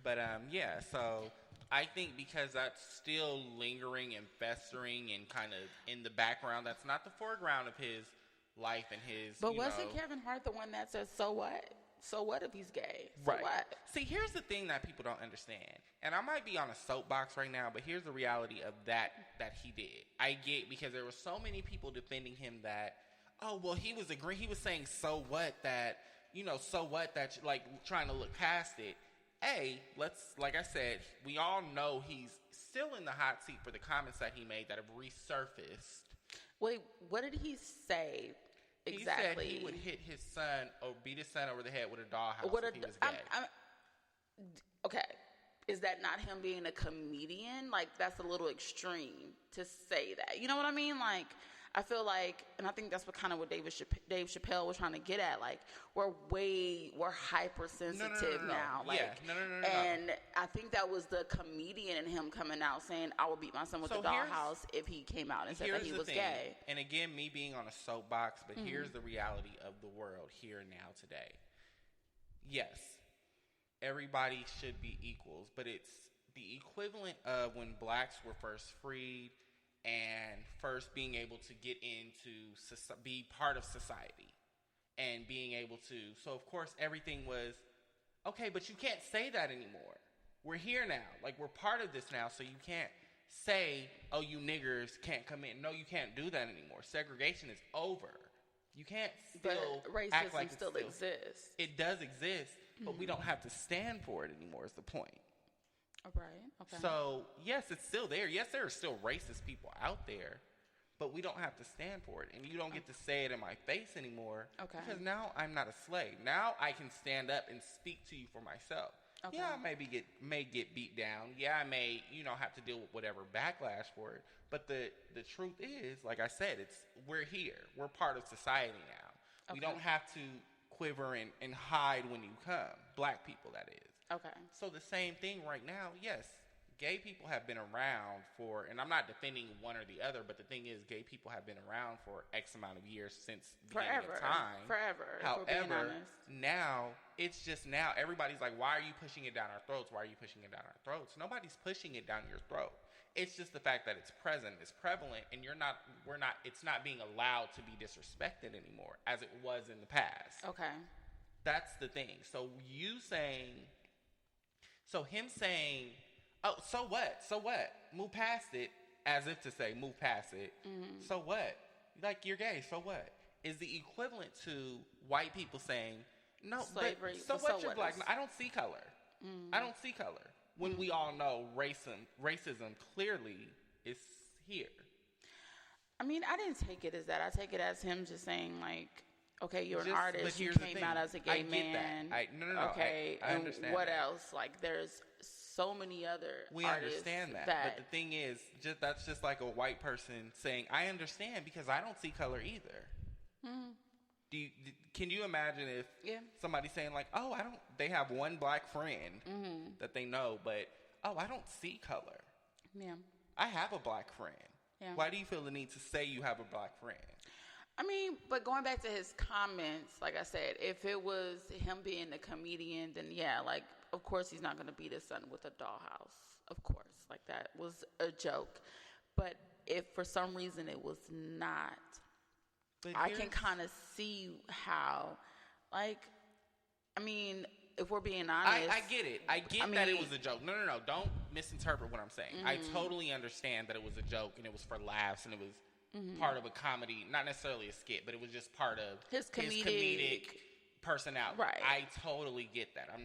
But yeah, so I think because that's still lingering and festering and kind of in the background, that's not the foreground of his life and his. But wasn't Kevin Hart the one that said, "So what? So what if he's gay? So Right. what?" See, here's the thing that people don't understand, and I might be on a soapbox right now, but here's the reality of that he did. I get because there were so many people defending him that, oh well, he was saying so what that so what that like trying to look past it. Like I said, we all know he's still in the hot seat for the comments that he made that have resurfaced. Wait, what did he say exactly? He said he would hit his son or beat his son over the head with a dollhouse if he was gay. Okay, is that not him being a comedian? Like, that's a little extreme to say that. You know what I mean? Like, I feel like, and I think that's what Dave Chappelle was trying to get at. Like, we're hypersensitive now. Like, no. And I think that was the comedian in him coming out saying, "I would beat my son with a dollhouse" if he came out and said that he was gay. And again, me being on a soapbox, but here's the reality of the world here and now today. Yes, everybody should be equals, but it's the equivalent of when blacks were first freed and first being able to get into be part of society and being able to. So of course everything was okay, but you can't say that anymore. We're here now, like we're part of this now, so you can't say, "Oh, you niggers can't come in." No, you can't do that anymore. Segregation is over. You can't still racism act like still exists. It does exist, but we don't have to stand for it anymore. Is the point? Right. Okay. So yes, it's still there. Yes, there are still racist people out there, but we don't have to stand for it, and you don't get to say it in my face anymore. Okay. Because now I'm not a slave. Now I can stand up and speak to you for myself. Okay. Yeah, I may get beat down. Yeah, I may have to deal with whatever backlash for it. But the truth is, like I said, we're here. We're part of society now. Okay. We don't have to quiver and hide when you come. Black people, that is. Okay. So the same thing right now, yes, gay people have been around for, and I'm not defending one or the other, but the thing is, gay people have been around for X amount of years since the beginning of time. Forever. However, now, it's just now, everybody's like, why are you pushing it down our throats? Why are you pushing it down our throats? Nobody's pushing it down your throat. It's just the fact that it's present, it's prevalent, and it's not being allowed to be disrespected anymore as it was in the past. Okay. That's the thing. So him saying, "Oh, so what? So what? Move past it," as if to say, "Move past it." Mm-hmm. So what? Like, you're gay. So what? Is the equivalent to white people saying, "No, slavery. But so what? You're black. I don't see color. I don't see color." When we all know racism clearly is here. I mean, I didn't take it as that. I take it as him just saying, like, okay, you're an artist. You came out as a gay man. No. Okay, I understand. What else? Like, there's so many other we artists understand that. But the thing is, that's just like a white person saying, "I understand because I don't see color either." Mm-hmm. Can you imagine if somebody's saying like, "Oh, they have one black friend that they know, but I don't see color. Yeah, I have a black friend. Yeah. Why do you feel the need to say you have a black friend?" I mean, but going back to his comments, like I said, if it was him being a comedian, then yeah, like, of course he's not going to beat his son with a dollhouse. Of course. Like, that was a joke. But if for some reason it was not, I can kind of see how, like, I mean, if we're being honest. I get it. I get that it was a joke. No. Don't misinterpret what I'm saying. Mm-hmm. I totally understand that it was a joke and it was for laughs and it was part of a comedy, not necessarily a skit, but it was just part of his comedic personality. Right. I totally get that. I'm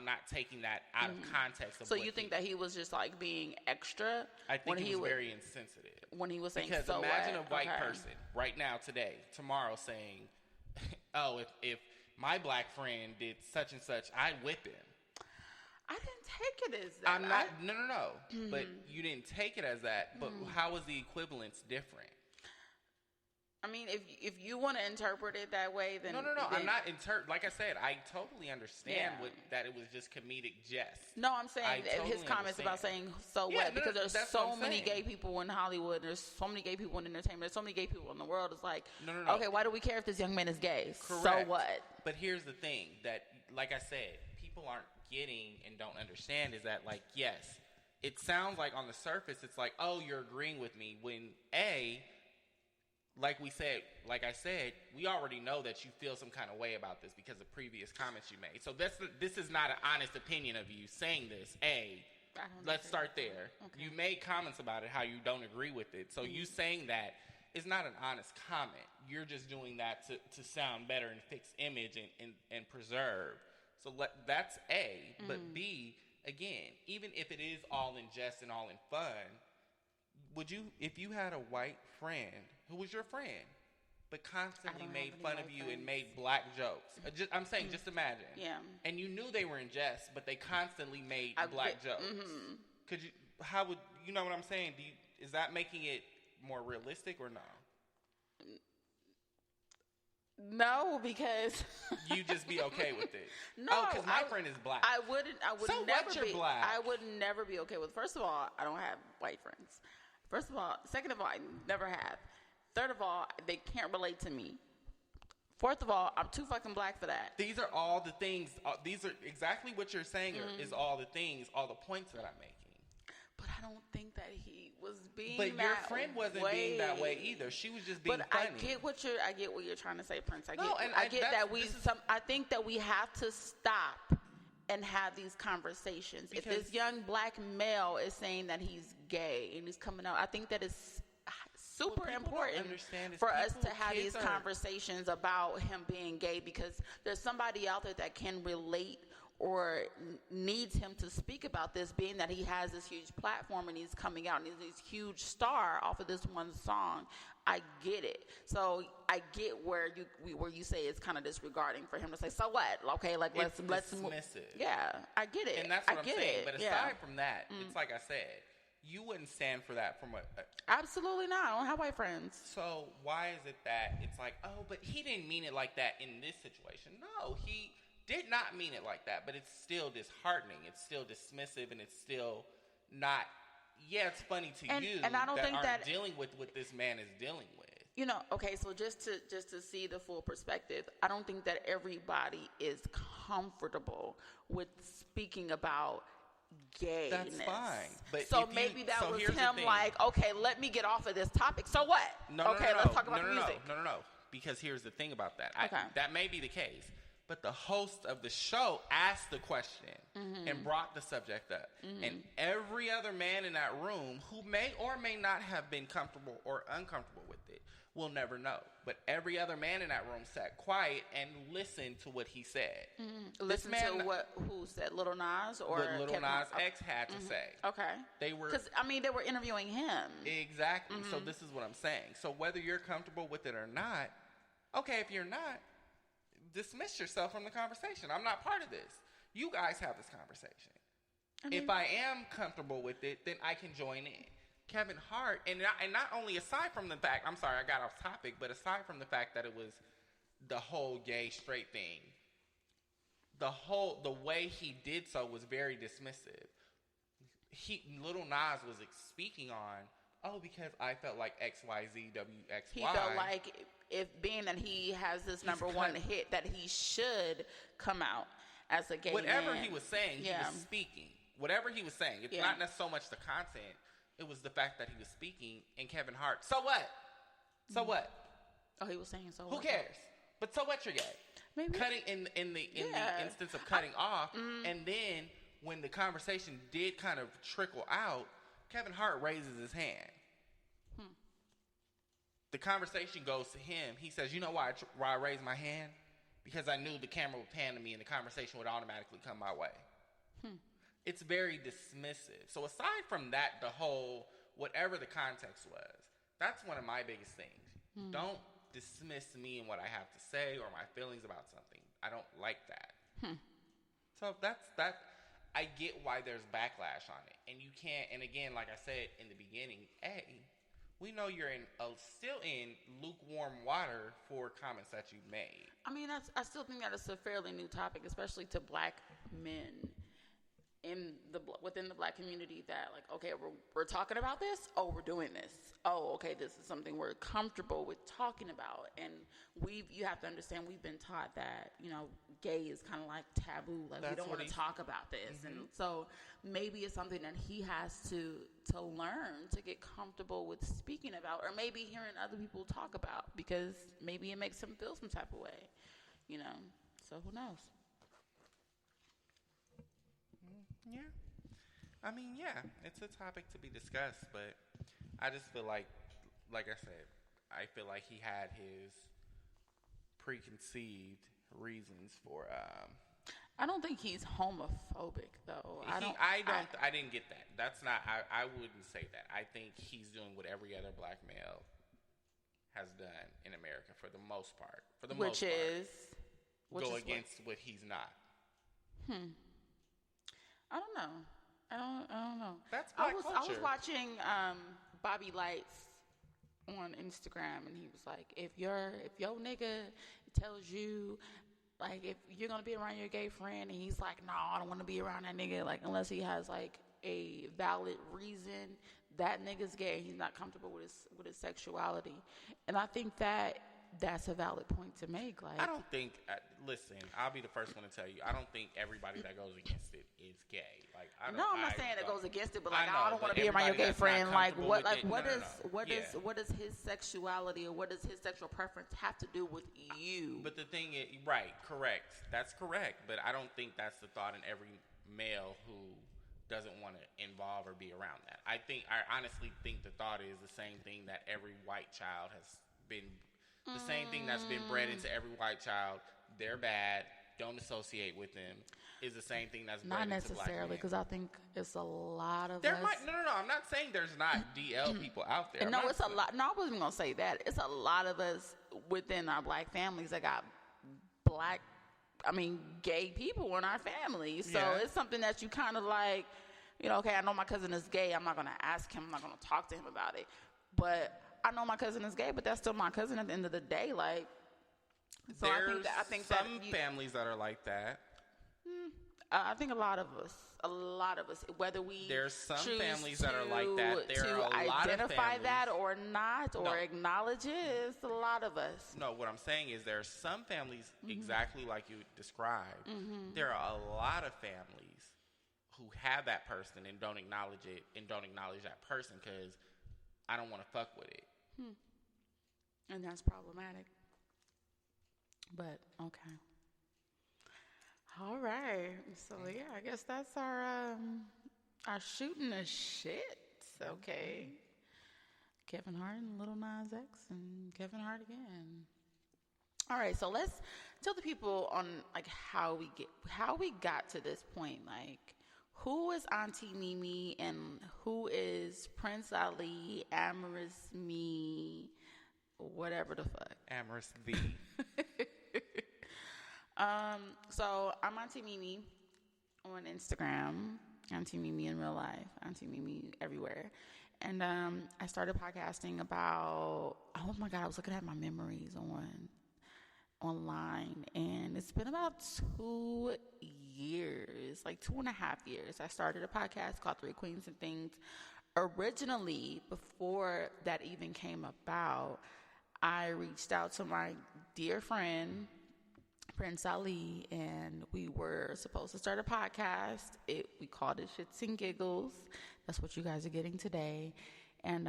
not taking that out of context. So you think that he was just like being extra? I think he was very insensitive. When he was saying, because so imagine a white person right now, today, tomorrow saying, "Oh, if my black friend did such and such, I'd whip him." I didn't take it as that. I'm not. No. Mm-hmm. But you didn't take it as that. But how is the equivalence different? I mean, if you want to interpret it that way, then no. I'm not like I said, I totally understand that it was just comedic jest. No, I'm saying his comments about saying so what, because there's so many gay people in Hollywood. There's so many gay people in entertainment. There's so many gay people in the world. It's like, no. Okay, why do we care if this young man is gay? Correct. So what? But here's the thing that, like I said, people aren't getting and don't understand is that, like, yes, it sounds like on the surface it's like, oh, you're agreeing with me, when like I said, we already know that you feel some kind of way about this because of previous comments you made. So this is not an honest opinion of you saying this. Let's start there. Okay. You made comments about it, how you don't agree with it. So you saying that is not an honest comment. You're just doing that to sound better and fix image and preserve. So that's A. But B, again, even if it is all in jest and all in fun, would you, if you had a white friend who was your friend, but constantly made fun of you and made black jokes? I'm saying, just imagine. Yeah. And you knew they were in jest, but they constantly made black jokes. Could you? How would you know what I'm saying? Is that making it more realistic or no? No, because you just be okay with it. No, because my friend is black. I would so never what, be black? I would never be okay with. First of all, I don't have white friends. First of all, second of all, I never have. Third of all, they can't relate to me. Fourth of all, I'm too fucking black for that. These are all the things. These are exactly what you're saying is all the things, all the points that I'm making. But I don't think that he was being But your friend wasn't being that way either. She was just being funny. I get what you're trying to say, Prince. I think that we have to stop and have these conversations. Because if this young black male is saying that he's gay and he's coming out, I think that is super important for us to have these conversations about him being gay, because there's somebody out there that can relate or needs him to speak about this, being that he has this huge platform and he's coming out and he's this huge star off of this one song. I get it. So I get where you say it's kind of disregarding for him to say, so what? Okay, like let's move. Yeah, I get it. And that's what I'm saying. But aside from that, it's like I said, you wouldn't stand for that from Absolutely not. I don't have white friends. So why is it that it's like, oh, but he didn't mean it like that in this situation? No, he did not mean it like that, but it's still disheartening. It's still dismissive, and it's still not. Yeah, it's funny to you and I don't think aren't dealing with what this man is dealing with. You know, okay, so just to see the full perspective, I don't think that everybody is comfortable with speaking about gayness. That's fine. But so maybe that was him like, okay, let me get off of this topic. So what? Let's talk about the music. No. Because here's the thing about that. That may be the case. But the host of the show asked the question and brought the subject up. And every other man in that room who may or may not have been comfortable or uncomfortable with it will never know. But every other man in that room sat quiet and listened to what he said. Listen to who said, Lil Nas or what Lil Nas X had to say. Okay. They were, because they were interviewing him. Exactly. So this is what I'm saying. So whether you're comfortable with it or not, okay, if you're not, dismiss yourself from the conversation. I'm not part of this. You guys have this conversation. If I am comfortable with it, then I can join in. Kevin Hart, and not only aside from the fact, I'm sorry, I got off topic, but aside from the fact that it was the whole gay straight thing, the way he did so was very dismissive. Lil Nas was speaking on, because I felt like XYZ, WXY. He felt like if being that he has this number one hit, that he should come out as a gay Whatever man. He was saying, he was speaking. Whatever he was saying. It's not so much the content. It was the fact that he was speaking, and Kevin Hart, so what? So what? Oh, he was saying so Who what? cares? But so what, you're gay? Maybe. Cutting in the instance of cutting off, and then when the conversation did kind of trickle out, Kevin Hart raises his hand. The conversation goes to him. He says, you know why I raised my hand? Because I knew the camera would pan to me and the conversation would automatically come my way. It's very dismissive. So aside from that, the whole, whatever the context was, that's one of my biggest things. Don't dismiss me and what I have to say or my feelings about something. I don't like that. So that's that. I get why there's backlash on it. And you can't, and again, like I said in the beginning, we know you're still in lukewarm water for comments that you've made. I mean, I still think that it's a fairly new topic, especially to black men within the black community, that like, okay, we're talking about this. Oh, we're doing this. Oh, okay, this is something we're comfortable with talking about. And you have to understand, we've been taught that, gay is kind of like taboo. Like, we don't want to talk about this. And so maybe it's something that he has to learn to get comfortable with speaking about, or maybe hearing other people talk about, because maybe it makes him feel some type of way, you know? So who knows? Yeah. I mean, yeah, it's a topic to be discussed, but I just feel like I said, I feel like he had his preconceived reasons for. I don't think he's homophobic, though. I didn't get that. That's not. I wouldn't say that. I think he's doing what every other black male has done in America for the most part. Which is go against what he's not. I don't know. I don't know. That's black culture. I was watching Bobby Lights on Instagram, and he was like, if your nigga tells you, like, if you're gonna be around your gay friend, and he's like, no, I don't want to be around that nigga, like, unless he has like a valid reason, that nigga's gay. He's not comfortable with his sexuality, and I think that's a valid point to make. Like, I don't think. Listen, I'll be the first one to tell you. I don't think everybody that goes against it is gay. Like, I'm not saying it goes against it, but like, I don't want to be around your gay friend. Like, what does his sexuality, or what does his sexual preference have to do with you? But the thing is, right, correct. That's correct. But I don't think that's the thought in every male who doesn't want to involve or be around that. I honestly think the thought is the same thing that every white child has been. The same thing that's been bred into every white child. They're bad. Don't associate with them. Is the same thing that's bred into black men. Not necessarily, because I think it's a lot of there us. No. I'm not saying there's not DL people out there. No, it's a lot. No, I wasn't going to say that. It's a lot of us within our black families that got gay people in our family. So it's something that you kind of like, you know, okay, I know my cousin is gay. I'm not going to ask him. I'm not going to talk to him about it. But I know my cousin is gay, but that's still my cousin at the end of the day. Like, so I think some families that are like that. I think a lot of us, whether we there's some families that are like that. There are a lot of families. To identify that or not, or acknowledge it, it's a lot of us. No, what I'm saying is there are some families exactly like you described. There are a lot of families who have that person and don't acknowledge it, and don't acknowledge that person because I don't want to fuck with it. And that's problematic. But, okay. All right. So, yeah, I guess that's our shooting the shit. Okay. Kevin Hart and Lil Nas X and Kevin Hart again. All right. So let's tell the people on, like, how we got to this point. Like, who is Auntie Mimi and who is Prince Ali, Amorous Me, whatever the fuck? Amorous V. So I'm Auntie Mimi on Instagram, Auntie Mimi in real life, Auntie Mimi everywhere. And I started podcasting about, oh my God, I was looking at my memories online, and it's been about 2 years, like 2.5 years. I started a podcast called Three Queens and Things. Originally, before that even came about, I reached out to my dear friend, Prince Ali, and we were supposed to start a podcast. We called it ShytsNGiggles. That's what you guys are getting today. And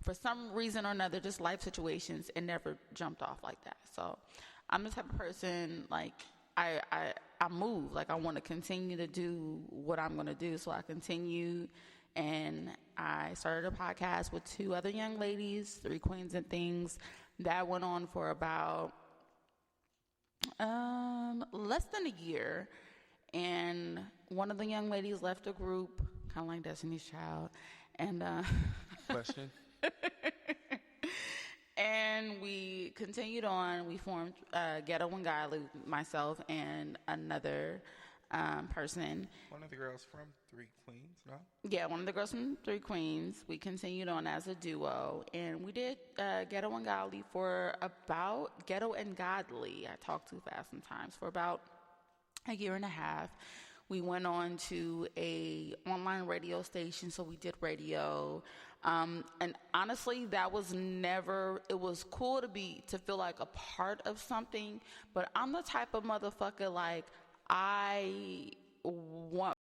for some reason or another, just life situations, it never jumped off like that. So I'm the type of person, like, I move. Like, I want to continue to do what I'm going to do. So I continue, and I started a podcast with 2 other young ladies, Three Queens and Things. That went on for about less than a year. And one of the young ladies left the group, kind of like Destiny's Child. And question. And we continued on. We formed Ghetto and Godly, myself and another person. One of the girls from Three Queens, no? Yeah, one of the girls from Three Queens. We continued on as a duo, and we did Ghetto and Godly for about Ghetto and Godly. I talk too fast sometimes. For about a year and a half. We went on to a online radio station, so we did radio. And honestly, that was never, it was cool to feel like a part of something, but I'm the type of motherfucker, like, I want